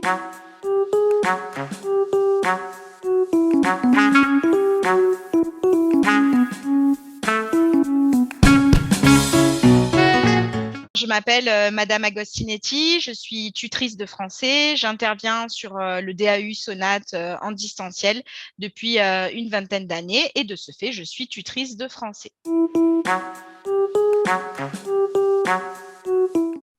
Je m'appelle Madame Agostinetti, je suis tutrice de français. J'interviens sur le DAU Sonate en distanciel depuis une vingtaine d'années et de ce fait, je suis tutrice de français.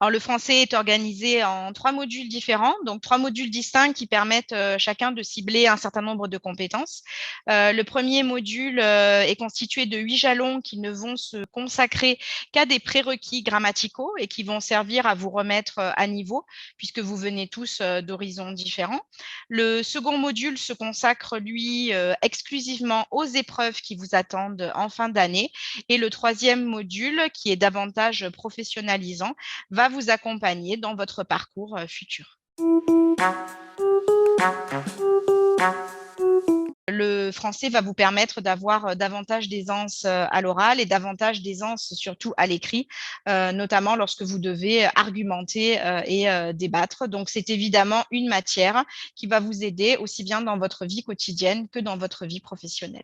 Alors, le français est organisé en 3 modules différents, donc 3 modules distincts qui permettent chacun de cibler un certain nombre de compétences. Le premier module est constitué de 8 jalons qui ne vont se consacrer qu'à des prérequis grammaticaux et qui vont servir à vous remettre à niveau, puisque vous venez tous d'horizons différents. Le second module se consacre, lui, exclusivement aux épreuves qui vous attendent en fin d'année. Et le troisième module, qui est davantage professionnalisant, va vous accompagner dans votre parcours futur. Le français va vous permettre d'avoir davantage d'aisance à l'oral et davantage d'aisance surtout à l'écrit, notamment lorsque vous devez argumenter et débattre. Donc, c'est évidemment une matière qui va vous aider aussi bien dans votre vie quotidienne que dans votre vie professionnelle.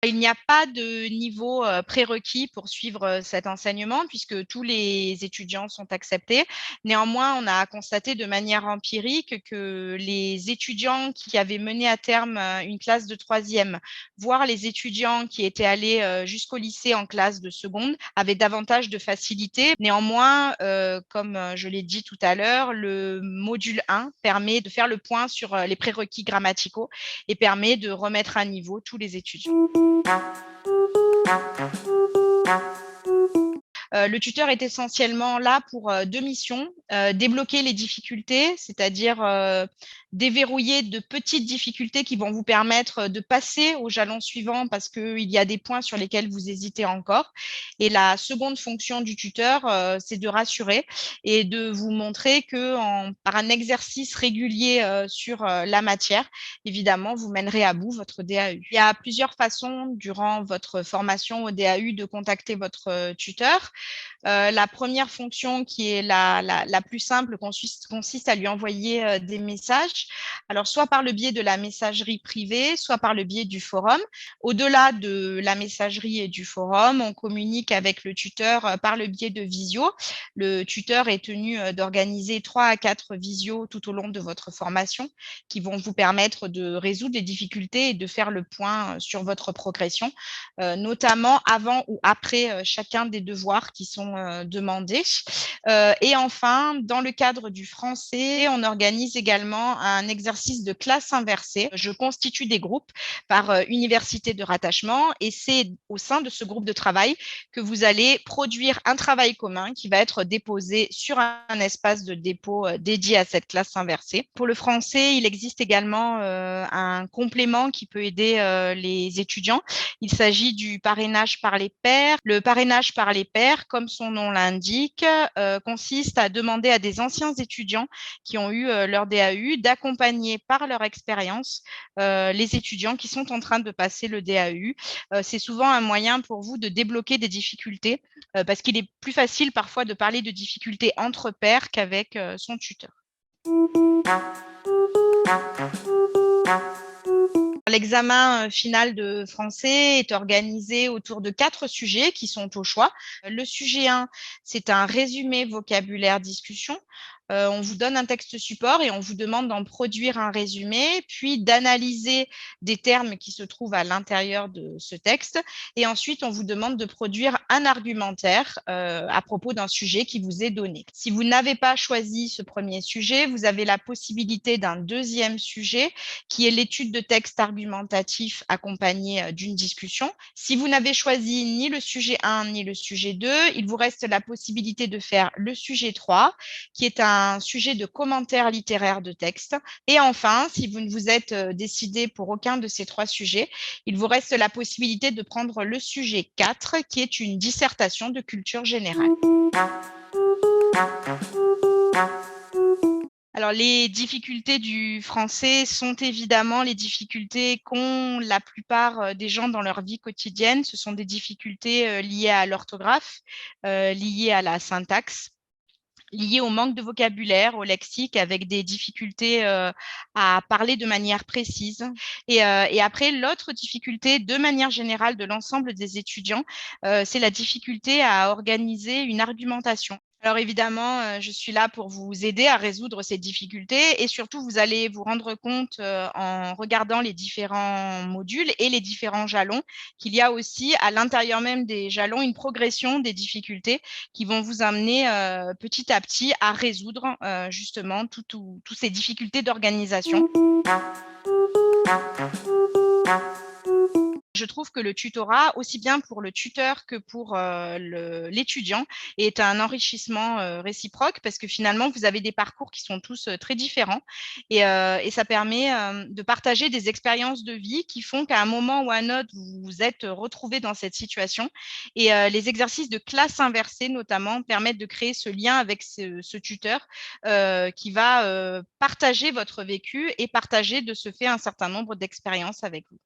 Il n'y a pas de niveau prérequis pour suivre cet enseignement puisque tous les étudiants sont acceptés. Néanmoins, on a constaté de manière empirique que les étudiants qui avaient mené à terme une classe de troisième, voire les étudiants qui étaient allés jusqu'au lycée en classe de seconde, avaient davantage de facilité. Néanmoins, comme je l'ai dit tout à l'heure, le module 1 permet de faire le point sur les prérequis grammaticaux et permet de remettre à niveau tous les étudiants. Le tuteur est essentiellement là pour 2 missions, débloquer les difficultés, c'est-à-dire déverrouiller de petites difficultés qui vont vous permettre de passer au jalon suivant parce qu'il y a des points sur lesquels vous hésitez encore. Et la seconde fonction du tuteur, c'est de rassurer et de vous montrer que par un exercice régulier sur la matière, évidemment, vous mènerez à bout votre DAU. Il y a plusieurs façons durant votre formation au DAU de contacter votre tuteur. La première fonction qui est la plus simple consiste à lui envoyer des messages. Alors, soit par le biais de la messagerie privée, soit par le biais du forum. Au-delà de la messagerie et du forum, on communique avec le tuteur par le biais de visio. Le tuteur est tenu d'organiser 3 à 4 visios tout au long de votre formation qui vont vous permettre de résoudre les difficultés et de faire le point sur votre progression, notamment avant ou après chacun des devoirs qui sont demandés. Et enfin, dans le cadre du français, on organise également un exercice de classe inversée. Je constitue des groupes par université de rattachement et c'est au sein de ce groupe de travail que vous allez produire un travail commun qui va être déposé sur un espace de dépôt dédié à cette classe inversée. Pour le français, il existe également un complément qui peut aider les étudiants. Il s'agit du parrainage par les pairs. Le parrainage par les pairs, comme son nom l'indique, consiste à demander à des anciens étudiants qui ont eu leur DAU d'accompagner par leur expérience les étudiants qui sont en train de passer le DAU. C'est souvent un moyen pour vous de débloquer des difficultés parce qu'il est plus facile parfois de parler de difficultés entre pairs qu'avec son tuteur. L'examen final de français est organisé autour de 4 sujets qui sont au choix. Le sujet 1, c'est un résumé vocabulaire discussion. On vous donne un texte support et on vous demande d'en produire un résumé, puis d'analyser des termes qui se trouvent à l'intérieur de ce texte. Et ensuite, on vous demande de produire un argumentaire à propos d'un sujet qui vous est donné. Si vous n'avez pas choisi ce premier sujet, vous avez la possibilité d'un deuxième sujet qui est l'étude de texte argumentatif accompagné d'une discussion. Si vous n'avez choisi ni le sujet 1 ni le sujet 2, il vous reste la possibilité de faire le sujet 3, qui est un sujet de commentaire littéraire de texte. Et enfin, si vous ne vous êtes décidé pour aucun de ces 3 sujets, il vous reste la possibilité de prendre le sujet 4, qui est une dissertation de culture générale. Alors, les difficultés du français sont évidemment les difficultés qu'ont la plupart des gens dans leur vie quotidienne. Ce sont des difficultés liées à l'orthographe, liées à la syntaxe, liées au manque de vocabulaire, au lexique, avec des difficultés à parler de manière précise. Et après, l'autre difficulté, de manière générale, de l'ensemble des étudiants, c'est la difficulté à organiser une argumentation. Alors évidemment, je suis là pour vous aider à résoudre ces difficultés et surtout, vous allez vous rendre compte en regardant les différents modules et les différents jalons qu'il y a aussi à l'intérieur même des jalons une progression des difficultés qui vont vous amener petit à petit à résoudre justement toutes ces difficultés d'organisation. Je trouve que le tutorat, aussi bien pour le tuteur que pour l'étudiant, est un enrichissement réciproque parce que finalement, vous avez des parcours qui sont tous très différents et ça permet de partager des expériences de vie qui font qu'à un moment ou à un autre, vous vous êtes retrouvés dans cette situation. Et les exercices de classe inversée, notamment, permettent de créer ce lien avec ce tuteur qui va partager votre vécu et partager de ce fait un certain nombre d'expériences avec vous.